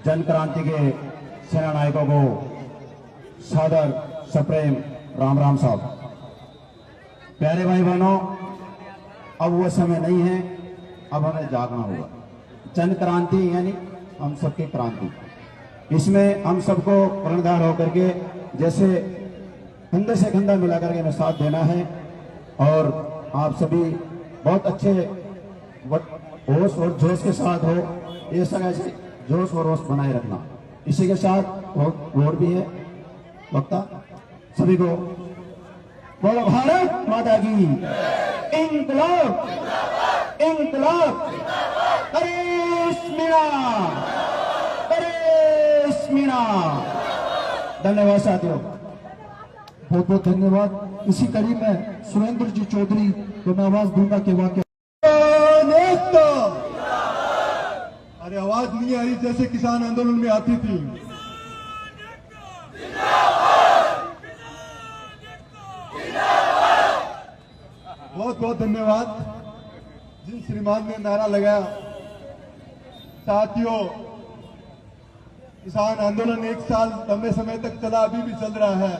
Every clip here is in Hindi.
जन क्रांति के सेना नायकों को सादर सप्रेम राम राम साहब। प्यारे भाई बहनों, अब वो समय नहीं है, अब हमें जागना होगा। जन क्रांति यानी हम सबकी क्रांति, इसमें हम सबको कर्णधार होकर के जैसे कंधे से कंधा मिला करके हमें साथ देना है और आप सभी बहुत अच्छे होश और जोश के साथ हो, ये सब ऐसे जोश और होश बनाए रखना। इसी के साथ वोट भी है वक्ता सभी को बोलो भारत माता की इंकलाब इंकलाब करिश्मीना करिश्मीना। धन्यवाद साथियों, बहुत बहुत धन्यवाद। इसी कड़ी में सुरेंद्र जी चौधरी को मैं आवाज दूंगा कि वाक्य। अरे आवाज नहीं आई जैसे किसान आंदोलन में आती थी। बहुत बहुत धन्यवाद जिन श्रीमान ने नारा लगाया। साथियों, किसान आंदोलन 1 साल लंबे समय तक चला, अभी भी चल रहा है।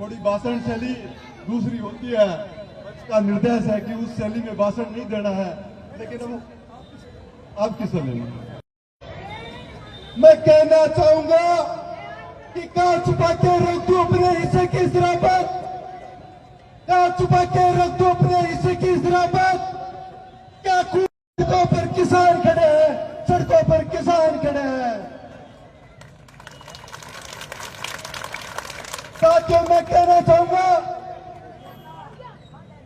थोड़ी भाषण शैली दूसरी होती है, का निर्देश है कि उस शैली में भाषण नहीं देना है, लेकिन अब किस शैली में मैं कहना चाहूंगा कि कहा छुपा के रख दो अपने हिस्से की शराबत, कहा छुपा के रख दो अपने हिस्से की शराबत। क्या सड़कों पर किसान खड़े हैं, सड़कों पर किसान खड़े हैं। साथियों, मैं कहना चाहूंगा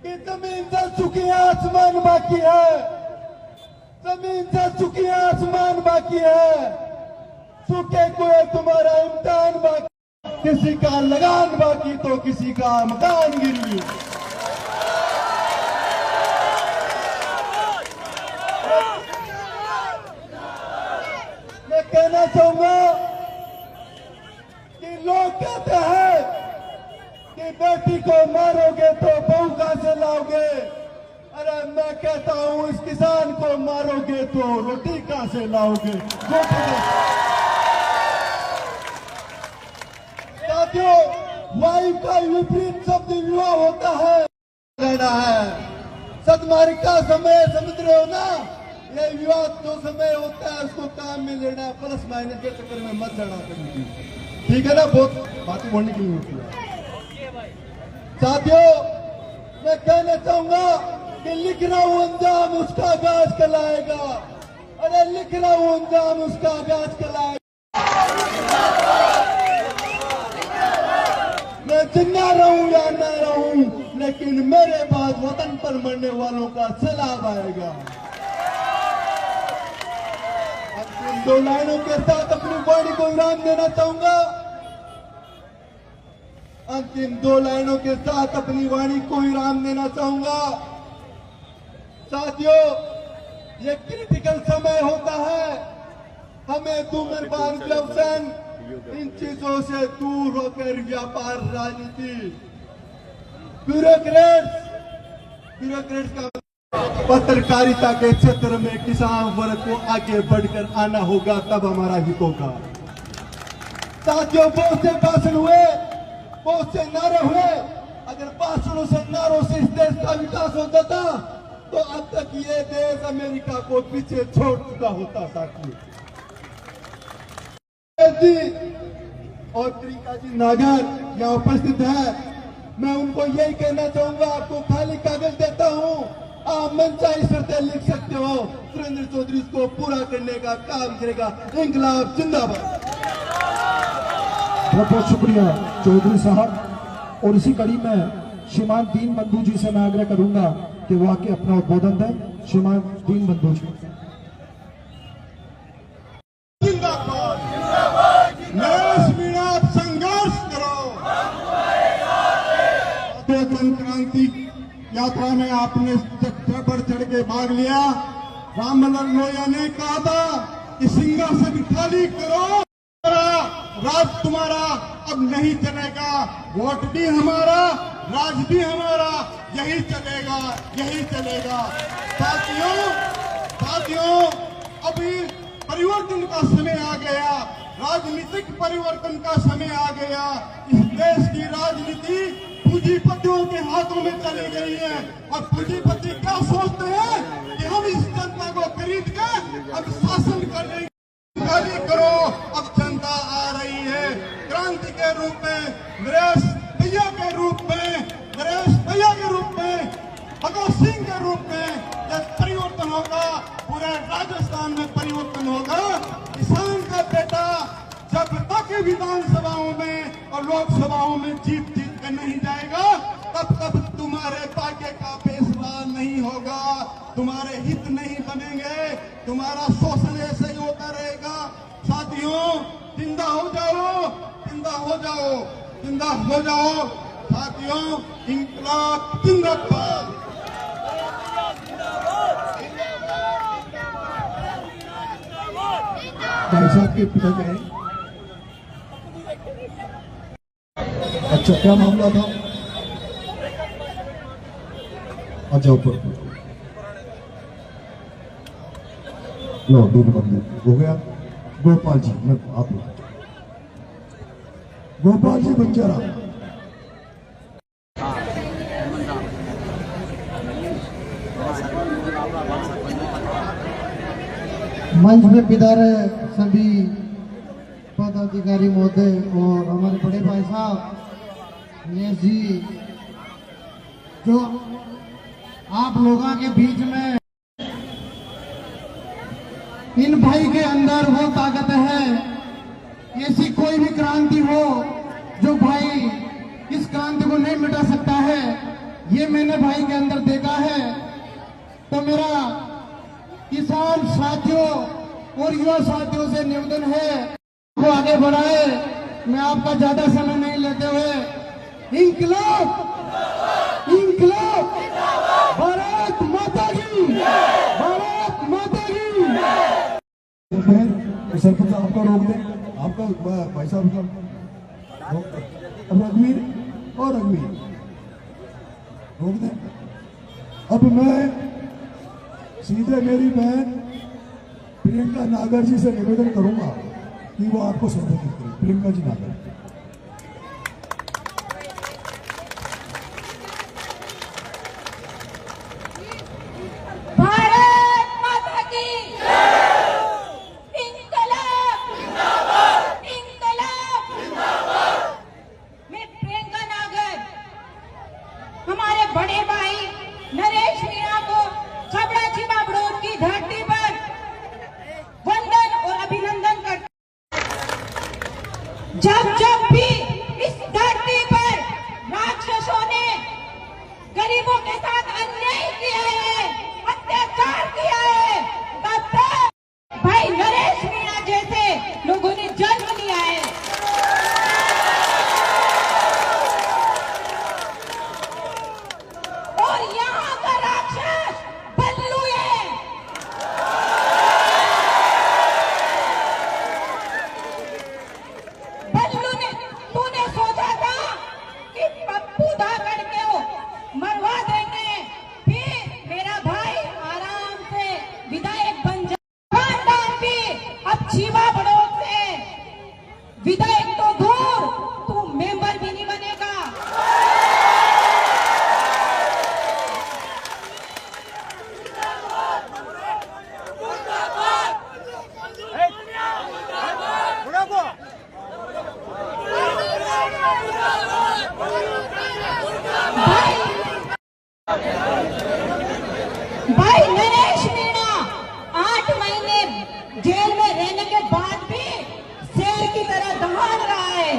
कि जमीन जल चुकी है, आसमान बाकी है। जमीन जल चुकी है, आसमान बाकी है। सूखे कुएं तुम्हारा इम्तिहान बाकी, किसी का लगान बाकी तो किसी का मकान गिरी। मैं कहना चाहूंगा कि लोग कहते हैं कि बेटी को मारोगे तो बहू कहां से लाओगे। अरे मैं कहता हूं, इस किसान को मारोगे तो रोटी कहां से लाओगे। साथियों, वायु का विपरीत शब्द विवाह होता है, रहना है। सदमारी का समय समझ रहे हो ना, ये विवाह जो समय होता है उसको काम में लेना है, प्लस माइनस के चक्कर में मत लड़ा कभी। ठीक है ना, बहुत बातें बोलने के लिए होती है। साथियों, मैं कहना चाहूंगा कि लिख रहा हूं अंजाम उसका आगाज कहलाएगा। अरे लिख रहा हूं अंजाम उसका आगाज कहलाएगा। मैं जिंदा रहूं या न रहूं, लेकिन मेरे बाद वतन पर मरने वालों का सैलाब आएगा। इन 2 लाइनों के साथ अपनी वाणी को विराम देना चाहूंगा। अंतिम 2 लाइनों के साथ अपनी वाणी को विराम देना चाहूंगा। साथियों, ये क्रिटिकल समय होता है, हमें धूम्रपान, व्यसन, इन चीजों से दूर होकर व्यापार, राजनीति, ब्यूरोक्रेट्स का पत्रकारिता के क्षेत्र में किसान वर्ग को आगे बढ़कर आना होगा, तब हमारा हित होगा। साथियों, बहुत से भाषण हुए, बहुत से नारे हुए। अगर भाषणों से, नारों से इस देश का विकास हो जाता तो अब तक ये देश अमेरिका को पीछे छोड़ चुका होता। साथियों जी और प्रियंका जी नागर यहाँ उपस्थित है, मैं उनको यही कहना चाहूंगा, आपको खाली कागज देता हूँ, आप मनचाही शर्तें लिख सकते हो। सुरेंद्र चौधरी इसको पूरा करने का काम करेगा। इंकलाब जिंदाबाद। बहुत बहुत शुक्रिया चौधरी साहब। और इसी कड़ी में श्रीमान दीन बंधु जी से मैं आग्रह करूंगा कि वो आके अपना उद्बोधन दें। श्रीमान दीन बंधु जी। आप संघर्ष करो। जन क्रांति यात्रा में आपने बढ़ चढ़ के भाग लिया। रामलल लोहिया ने कहा था कि सिंहासन खाली करो, राज तुम्हारा अब नहीं चलेगा। वोट भी हमारा, राज भी हमारा, यही चलेगा, यही चलेगा। साथियों, अभी परिवर्तन का समय आ गया, राजनीतिक परिवर्तन का समय आ गया। इस देश की राजनीति पूंजीपतियों के हाथों में चली गई है और पूंजीपति क्या सोचते हैं कि हम इस जनता को खरीद के अब शासन करने खाली करो। अब जनता आ रही है क्रांति के रूप में, नरेश भैया के रूप में, नरेश भैया के रूप में, भगत सिंह के रूप में जब परिवर्तन होगा, पूरे राजस्थान में परिवर्तन होगा। किसान का बेटा जब तक विधानसभाओं में और लोकसभाओं में जीत के नहीं जाएगा, तब तक तुम्हारे भाग्य का फैसला नहीं होगा, तुम्हारे हित नहीं बनेंगे, तुम्हारा शोषण ऐसे ही होता रहेगा। साथियों, जिंदा हो जाओ, जिंदा हो जाओ, जिंदा हो जाओ। साथियों, इंकलाब जिंदाबाद। भाई साहब के पिता कहें, अच्छा क्या मामला था? अच्छा ऊपर लो, दूध बंद हो गया। गोपाल जी, मैं आप गोपाल जी बंजारा। मंच में पिधारे सभी पदाधिकारी महोदय और हमारे बड़े भाई साहब ये जी, जो आप लोगों के बीच में इन भाई के अंदर वो ताकत है, ऐसी कोई भी क्रांति हो जो भाई इस क्रांति को नहीं मिटा सकता है, ये मैंने भाई के अंदर देखा है। तो मेरा किसान साथियों और युवा साथियों से निवेदन है को आगे बढ़ाए। मैं आपका ज्यादा समय नहीं लेते हुए इंकलाब इंकलाब भारत माता की, भारत माता की। सरपंच आपका रोक दे, आपका भाई साहब का अब अग्नि और अग्नि रोक दे। अब मैं सीधे मेरी बहन प्रियंका नागर जी से निवेदन करूंगा कि वो आपको संबोधित करें। प्रियंका जी नागर। भारत माता की इंकलाब जिंदाबाद, इंकलाब जिंदाबाद। मैं प्रियंका नागर हमारे बड़े भाई नरेश मीणा को छबड़ा छिपाबड़ोद की धरती पर वंदन और अभिनंदन करते। जब जब भी इस धरती पर राक्षसों ने गरीबों के साथ अन्याय किया है, अत्याचार किया है, तब तक भाई नरेश मीणा जैसे लोगों ने जन्म लिया है। और यहाँ का राक्षस बल्लू है। बल्लू ने, तूने सोचा था कि पप्पू धाकड़ को मरवा देंगे, फिर मेरा भाई आराम से विधायक बन जाए। खानदान भी अब छिपाबड़ोद से विधायक तो दूर, तू मेंबर भी नहीं बनेगा। भाई नरेश मीणा 8 महीने जेल में रहने के बाद भी शेर की तरह दहाड़ रहा है।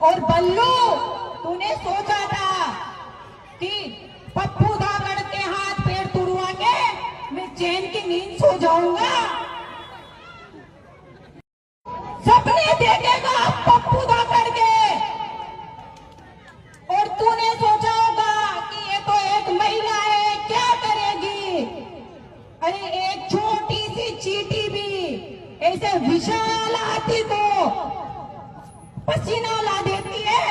और बल्लू, तूने सोचा था कि पप्पू धाकड़ के हाथ पैर तुड़वा के मैं चैन की नींद सो जाऊंगा। सपने देखेगा पप्पू धाकड़ के। और तूने सोचा होगा कि ये तो एक महिला है, क्या करेगी। अरे एक छोटी सी चींटी भी ऐसे विशाल हाथी को पसीना ला देती है।